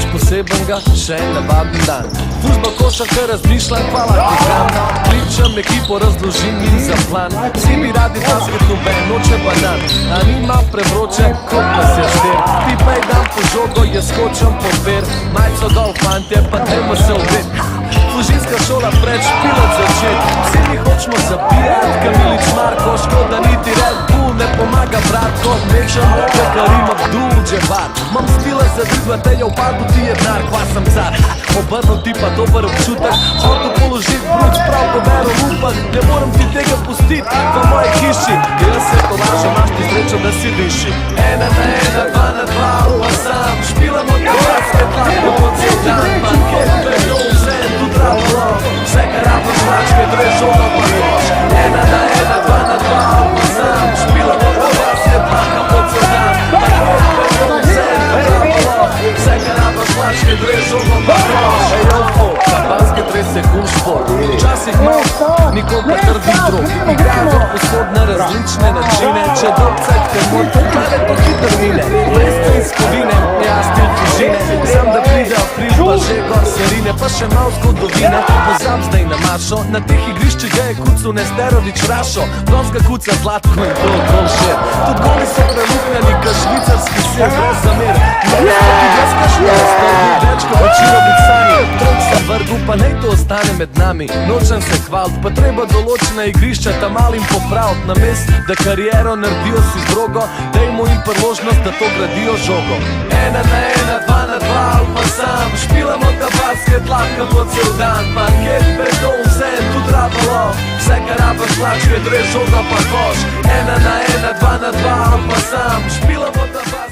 Posebenega, še en navaden dan. Fuzbal, košarka, razmišljam, hvala ti gram. Kličem ekipo, razložim in za plan. Vsi bi radi basket, noben noče banan. A nima prevroče, kot pa se šter. Ti pa je dan po žogo, jaz skočem po per. Majco dol, fantje, pa dajmo se obet. Fužinska šola preč, pilot začet. Vsi mi hočemo zabijat, Kamilič Marko, škoda niti Red Bull ne pomaga bratko. Nečem, Karim Abdul-Jabbar. Mam stila za drugva, te je v padu, ti je denar, kva sem car. Obrnil ti pa dober občutek, hotel položit bruc, prav ko vero lupak. Ne moram ti tega pustit v moji hiši. Jaz se tolažem, imaš ti srečo, da si diši. 1 na 1, 2 na 2, pa sam špilamo te vrste, tako po cel dan. Parket, bedo, vse je tu trabalo. Vse kar rabaš mačke, drežoga pa koš. 1 na 1, 2 na 2, pa sam špilamo te vrste, tako po cel dan. Parket, bedo, vse je tu trabalo. Vse kar rabaš mačke, drežoga pa koš. Ej, ofo, basket res je cool šport. Včasih mal, nikol pa trdi drog. Igramo posod na različne načine. Če dolcek te mot, kaj to hitr mine. Preste iz kovine, ja stil fužine. Sam da pride april, pa že gor serine. Pa še mal zgodovine, pozam zdaj na mašo. Na teh igriščih ga je kucu Nesterovič rašo. Bronska kuca Zlatko in to bullshit. Tudi goli so preluknjani, ka švicarski sir, brez zamer. Mesto ti bleskaš mesto, ni več ko večino bit sanje. Trok sem vrgu, pa nej to ostane med nami. Nočem se hvalt, pa treba določena igrišča ta malim popravt. Na mest, da kariero naredijo si z drogo, dajmo jim priložnost, da to gradijo žogo. 1 na 1, 2 na 2, pa sam špilamo ta basket, lahko po cel dan. Parket, bedo, vse je tu trabalo. Vse kar rabaš mačke, drežoga pa koš. 1 na 1, 2 na 2, pa sam špilamo ta basket.